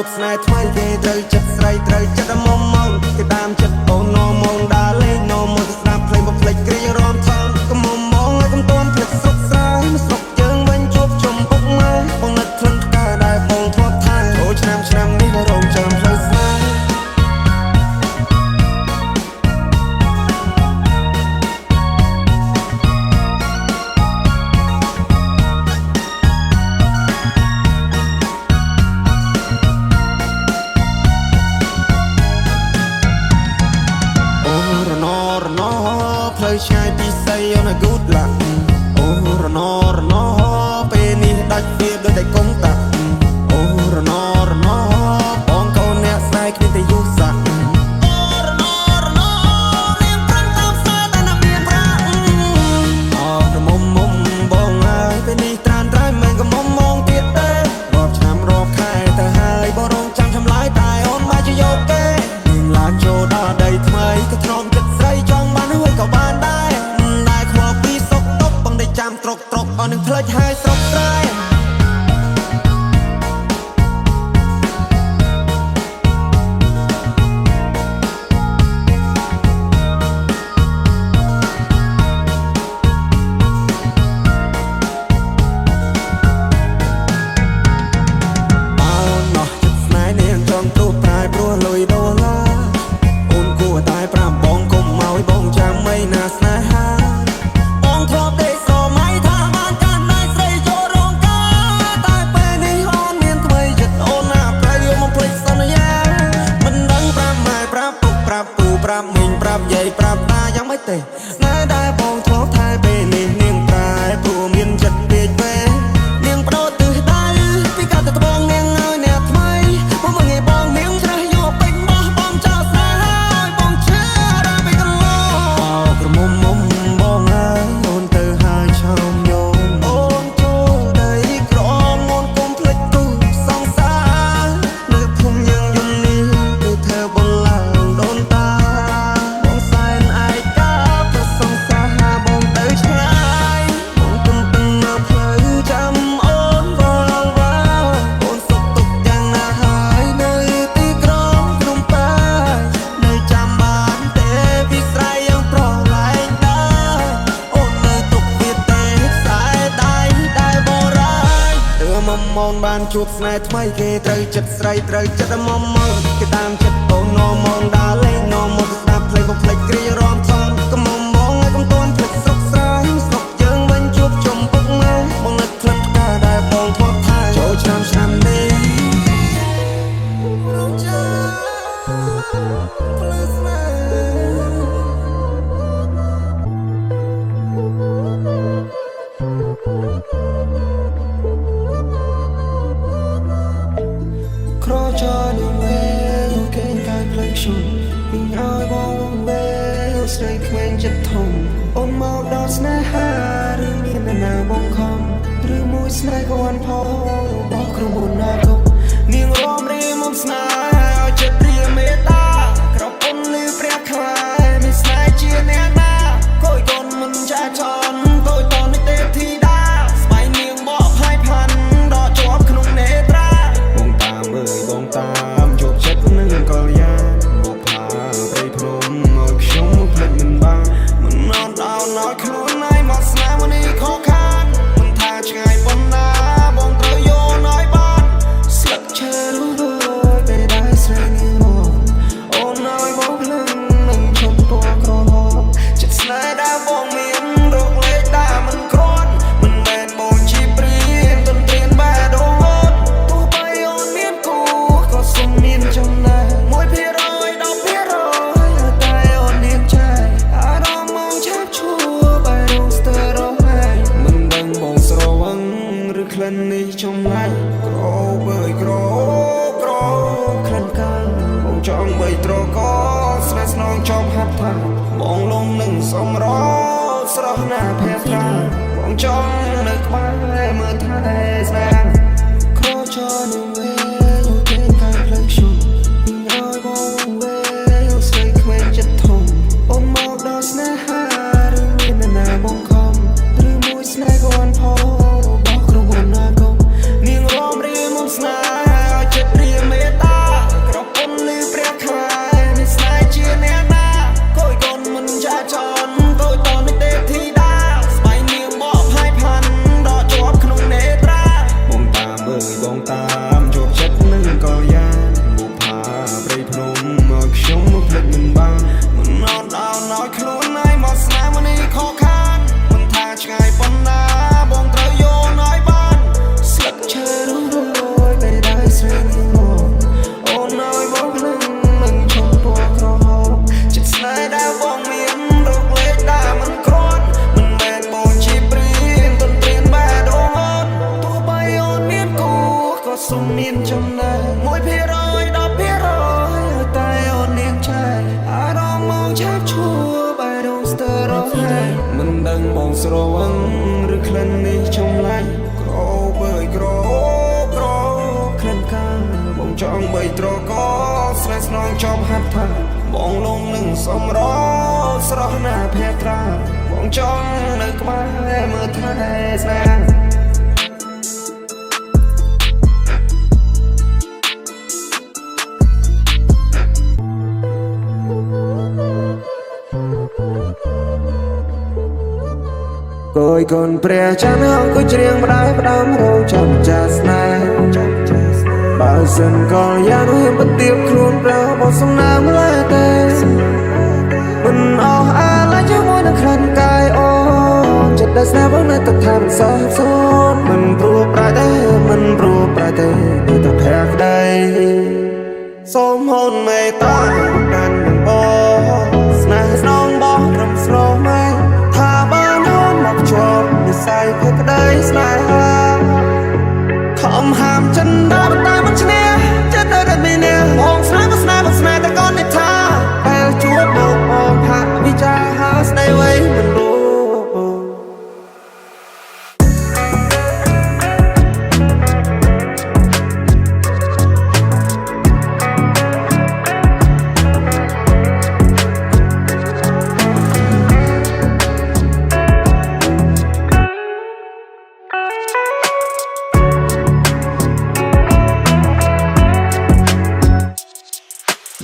บสนายทวายเกเตยจัดใส่เตยจัดมองมองก็ตามจัดโอนอมองดาเล่นอมองสนาเพลงบทเพลงกรีรอมทองก็มองมองให้คำต้นเพลงสุกสายมันสุกเจิงบรรจบชมปุกมาปองนัดทนกาได้ปองทวบทางโอ้ชนำนี่เราลงจำเพลงสายเพลย์ชายที่ใส่เอาหน้ากุดหลักโอ้ระนอเป็นนี่ดักเบียดโดยได้กงตักโอ้ระนอปองเขาเนี่ยใส่ขึ้นแต่ยุสักโอ้ระนอเลี้ยงพรังตามสายแต่น้ำเมียนพระอ๋อกระมุมบองไอ้เป็นนี่ตรานไตรเหมือนกับมองเตียเต้รอบช้ำรอบไข่แต่หายบ่ร้องจังทำลายตายอ่อนมาจะโยกเต้ยิงลาโจดาได้ทำไมก็ทรอมจัดใส่จองบ้านห้วยกับบ้านได้ขวบปีสกตกบังได้จำตรกเอาหนึ่งเพลย์ให้สกใจเอาหน่อยจุดสายเนียนจองตู้ตายปลัวลอยโดนละอุ่นกูตายปรามบองกุมเมาไอ้บองจำไม่น่าสนหาปรับมิงปรับใหญ่ปรับตายังไม่เตะนายได้บองท้องไทยเบนี่เนียงปลายผู้มีนจัดเบียดเบเนียงโปรดตื่นได้พี่กาตะบองเนียงเงยเนี่ยทำไมพวกมึงไงบองเนียงจะโยกเป็นบ้าบองเจ้าสายบองเชื่อได้ไปกันล้อกระมุมบองไอ้โอนเตอหายชาวโยมโอนโจได้กรองโอนกลมเพลิดกูสองสายเมื่อพุ่มยังยุ่งนี้คือเธอบนหลังโดนตามองบ้านจูบสนายทวายเกเตยจัดใส่เตยจัดมองก็ตามจัดโอนอมองดาเล่นอมองสนาเพลงบทเพลงกรีรอมทองก็มองให้คำต้นเพลงสุกสายสุกเจิงบรรจบชมปุกมาบองนัดทนกาได้ปองทวบทางโจชนำนี่รู้จักเพลงสนายครอจอดึงเวลเก่งกายเพลงชุนยิ่งเอาบองเวลใส่เคว้งจัดทงโอนมอกดอกสนาหาหรือมีนานาบองคำหรือมวยสนายกวนพอบอกกระบุนนากบเนียงรอมรีมุมสนายเอาจัดเรียเมตากระปุนลือเปรียกคลายมีสนายเชียร์เนียนาโกยตนมันจะจอนโกยตอนในเตะทีดาสไปเนียงบอกให้พันดอกจวบขนมเนตราบงตามจบเช็ดนึงก็ยานบุกพาไปพรมเอาชมเพลิดมันบ้างมันนอนเอานอนขลุ่นในหมดสนามวันนี้ขอคานมันทางช่างบนน้าบงเตยโยน้อยบ้านสลักเชื่อรู้เลยไปได้เสียงมองโอ้น้อยบอกหนึ่งชมตัวกรองจัดสนายดาวบงเมียนโรคเล็กตามันครอนมันแบนบงชีปรีนต้นเตียนแบดโดนตัวไปโอนเมียนกูสมนินจงนามวยพี่รอยดอกพี่รอยตายอ่อนเนียนใจอารมณ์มองชักชัวไปดูสเตอร์ร้องไห้มันดังบงสระวังหรือคลันนี้จงไล่กรอเบยกรอคลันกันบงจองเบยตรก็สแลสน้องจอมหัดทางมองลงหนึ่งสมรสระหน้าเพียตราบงจองนึกไว้เมื่อไทยแสดงครอจอหนึ่งเวเพลงชุนยิ่งเอาบองเวลใส่เคว้งจัดทงโอนมอกดอกสนาหาหรือมีนานาบองคำหรือมวยสนายกวนพอบอกกระบุนนากบเนียงรอมรีมุมสนายเอาจัดเรียเมต ណាស្នងចំហាត់ថាបងលងនឹងសំរស្រស់ណាភេត្រាបងចង់នៅក្បែរមើលថែស្នេហាគួយកូនព្រះច័ន្ទអង្គុយច្រៀងផ្ដាយផ្ដាំរោងចាំចាស្នេហ៍បើសិនក៏យ៉ាងហ៊ានបទៀបខ្លួនប្រើបោះសំណាមឡើយទេមិនអស់អាឡ័យជាមួយនឹងក្លិនកាយអូនចិត្តដែលស្នេហ៍បងនៅតែថាមិនសោះសូនមិនព្រោះប្រែទេមិនព្រោះប្រែទេនៅតែភ័ក្រក្ដីសូមហូនមេត្តាកាន់នឹងបងស្នេហ៍ស្នងបងត្រឹមស្រស់ម៉ែថាបានហូនមកជាប់និស័យភ័ក្រក្ដីស្នេហាខំហាមចិនដល់តែមិនឈ្នះចិត្តនៅតែមានបងស្នេហ៍ស្នេហ៍តែកូននេះថាពេលជួបមកបងហាក់វិចារហាស្ដីអ្វីមិនรู้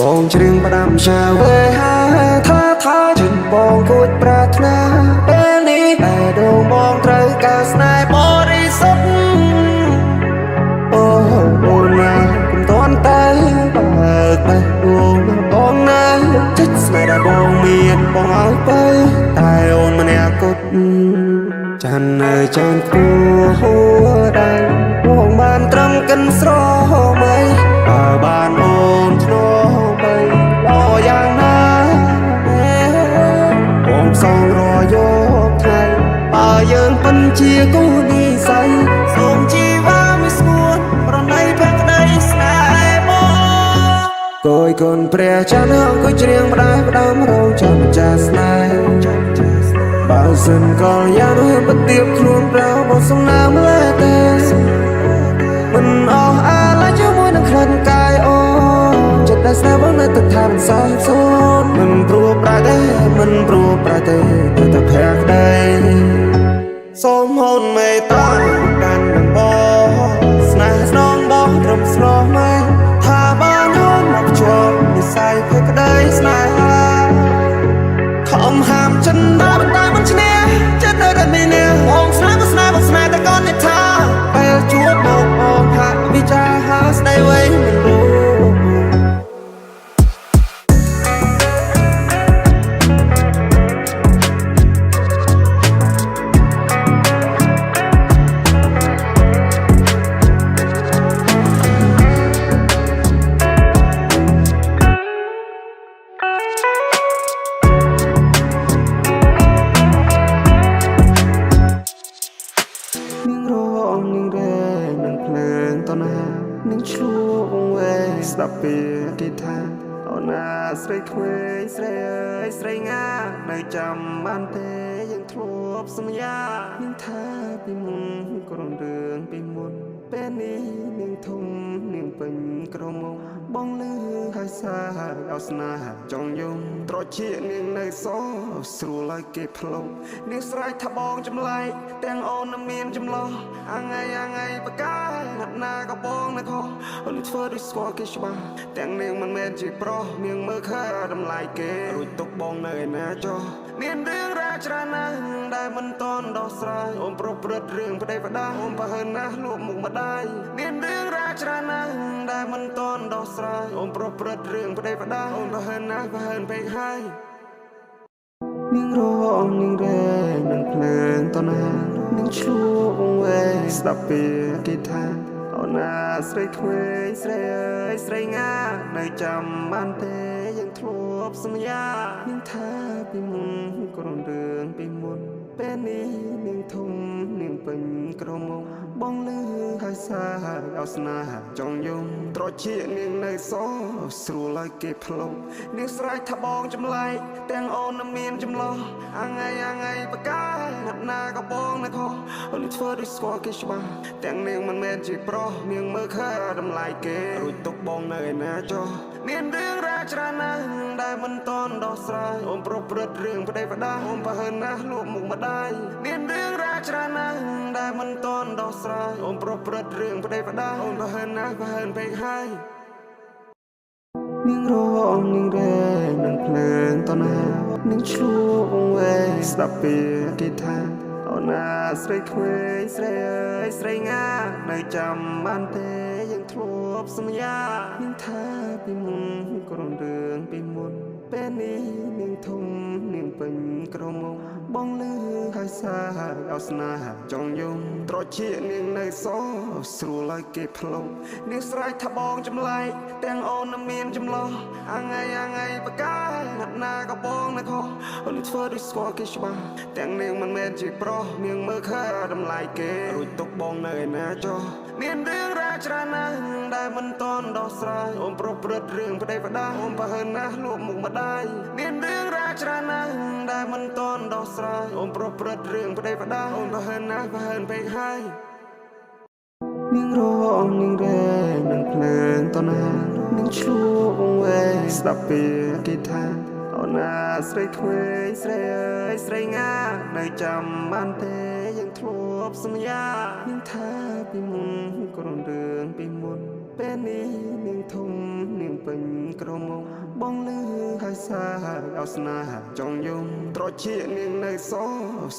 បងច្រៀងផ្ដាំឆាវេហាថាជិនបងគួចប្រាថ្នាពេលនេះតែដងបងត្រូវការស្នេហ៍បរិសុទ្ធអូអូនណាកុំតន់តែបើកបេះដូងបងណាចិត្តស្នេហ៍ដែលបងមានបងឲ្យទៅតែអូនម្នាក់គត់ចាននៅចានគួហួដែរបងបានត្រឹមកិនស្រមៃបើបានអូនធ្នោយ៉ាងណាបងសងរយកថ្ងៃបើយើងពិនជាគូនិស័យសូមជីវ៉ាមិនស្ងួនប្រណីភក្ដីស្នេហ៍បងគួយកូនព្រះច័ន្ទអង្គុយច្រៀងផ្ដាយផ្ដាំរោងចាំចាស្នេហ៍បើសិនក៏យ៉ាងហ៊ានបទៀបខ្លួនប្រើបោះសំណាមឡើយទេមិនអស់អាឡ័យជាមួយនឹងក្លិនកាយអូចិត្តដែលស្នេហ៍បងនៅតែថាមិនសោះសូនមិនព្រោះប្រែទេមិនព្រោះប្រែទេនៅតែភ័ក្រក្ដីសូមហូនមេត្តាកាន់នឹងបងស្នេហ៍ស្នងបងត្រឹមស្រស់ម៉ែថាបានហូនមកជាប់និស័យភ័ក្រក្ដីស្នេហាខំហាមចិនដល់តែមិនឈ្នះចិត្តនៅតែមានបងស្នេហ៍តែកូននេះថាពេលជួបមកបងហាក់វិចារហាស្ដីអ្វីមិនรู้នឹងឆ្លួងវែងស្ដាប់ពីគិថាអូនណាស្រីខ្វែងស្រីអើយស្រីងានៅចាំបានទេយើងធ្លាប់សន្យានឹងថាពីមុនក្រុមរឿងពីមុនពេលនេះនាងធំនាងពេញក្រមុំបងលឺហើយសារដល់ស្នេហ៍ចង់យំត្រជានាងនៅសស្រួលឲ្យគេផ្លុំនាងស្រែកថាបងចម្លែកទាំងអូននឹងមានចម្លោះអាថ្ងៃបកាណាត់ណាក៏បងនៅខុសអូនធ្វើដូចស្គាល់គេច្បាស់ទាំងនាងមិនមែនជាប្រុសនាងមើលឃើញតម្លៃគេរួចទុកបងនៅឯណាចុះមានរឿងរ៉ាវច្រើនណាស់ដែលមិនតន់ដោះស្រាយអូនប្រព្រឹត្តរឿងប្តីប្រដាអូនប្រហែលណាស់លក់មុខម្ដាយមានរឿងរ៉ាវច្រើនណាស់ដែលមិនតន់ដោះស្រាយអូនប្រព្រឹត្តរឿងប្តីប្រដាអូនប្រហែលណាស់ប្រហែលពេកហើយនាងរងនាងរែងនឹងភ្លើងតណានាងឆ្លួងវែងស្ដាប់ពីគេថាអូនណាស្រីខ្វែងស្រីអើយស្រីងានៅចាំបានទេយើងធ្លាប់សន្យានឹងថាពីមុនក្រុមរឿងពីមុន ពេលនេះនាងធំនាងពេញក្រមុំបងលឺហើយសារឲ្យស្នេហ៍ចង់យំត្រជានាងនៅសស្រួលឲ្យគេផ្លុំនាងស្រែកថាបងចម្លែកទាំងអូនមានចម្លោះអាថ្ងៃបកាណាត់ណាក៏បងនៅខុសអូនធ្វើដូចស្គាល់គេច្បាស់ទាំងនាងមិនមែនជាប្រុសនាងមើលឃើញតម្លៃគេរួចទុកបងនៅឯណាចុះមានរឿងរ៉ាវច្រើនណាស់ដែលមិនតន់ដោះស្រាយអូនប្រព្រឹត្តរឿងប្តីប្តាអូនប្រហើនណាស់លួចមុខម្ដាយមានរឿងរ៉ាវច្រើនណាស់ដែលមិនតន់ដោះស្រាយអូនប្រព្រឹត្តរឿងប្តីប្តាអូនប្រហើនណាស់ប្រហើនពេកហើយនាងរងនាងរែងនឹងភ្លើងតណានាងឈ្លក់វែងស្ដាប់ពីគេថាអូនណាស្រីខ្វែងស្រីអើយស្រីងានៅចាំបានទេយើងធ្លាប់សន្យានាងថាពីមុនក្រុមរឿងពីមុនពេលនេះនាងធំនាងពេញក្រមុំបងលឺហើយសារឲ្យស្នេហ៍ចង់យំត្រជានាងនៅសស្រួលឲ្យគេផ្លុំនាងស្រែកថាបងចម្លែកទាំងអូនមានចម្លោះអាថ្ងៃបកាណាត់ណាក៏បងនៅខុសអូនធ្វើដូចស្គាល់គេច្បាស់ទាំងនាងមិនមែនជាប្រុសនាងមើលឃើញតម្លៃគេរួចទុកបងនៅឯណាចុះមានរឿងរ៉ាវច្រើនណាស់ដែលមិនតន់ដោះស្រាយអូនប្រព្រឹត្តរឿងប្តីប្តាអូនប្រហើនណាស់លួចមុខម្ដាយមានរឿងរ៉ាវច្រើនណាស់ដែលមិនតន់ដោះស្រាយអូនប្រព្រឹត្តរឿងប្តីប្តាអូនប្រហើនណាស់ប្រហើនពេកហើយនាងរងនាងរែងនឹងភ្លើងតណានាងឈ្លក់វែងស្ដាប់ពីគេថាអូនណាស្រីខ្វែងស្រីអើយស្រីងានៅចាំបានទេយើងធ្លាប់សន្យានាងថាពីមុនក្រុមរឿងពីមុនពេលនេះនាងធំនាងពេញក្រមុំបងលឺហើយសារឲ្យស្នេហ៍ចង់យំត្រជានាងនៅស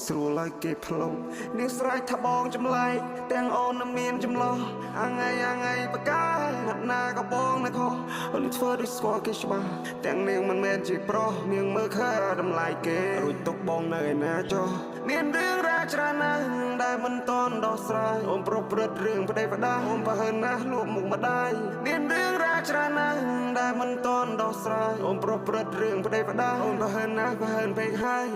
ស្រួលឲ្យគេផ្លុំនាងស្រែកថាបងចម្លែកទាំងអូនមានចម្លោះអាថ្ងៃបកាណាត់ណាក៏បងនៅខុសអូនធ្វើដូចស្គាល់គេច្បាស់ទាំងនាងមិនមែនជាប្រុសនាងមើលឃើញតម្លៃគេរួចទុកបងនៅឯណាចុះមានរឿងរ៉ាវច្រើនណាស់ដែលមិនតន់ដោះស្រាយអូនប្រព្រឹត្តរឿងប្តីប្តាអូនប្រហើនណាស់លួចមុខម្ដាយមានរឿងរ៉ាវច្រើនណាស់ដែលមិនតន់ដោះស្រាយអូនប្រព្រឹត្តរឿងប្តីប្តាអូនប្រហើនណាស់ប្រហើនពេកហើយ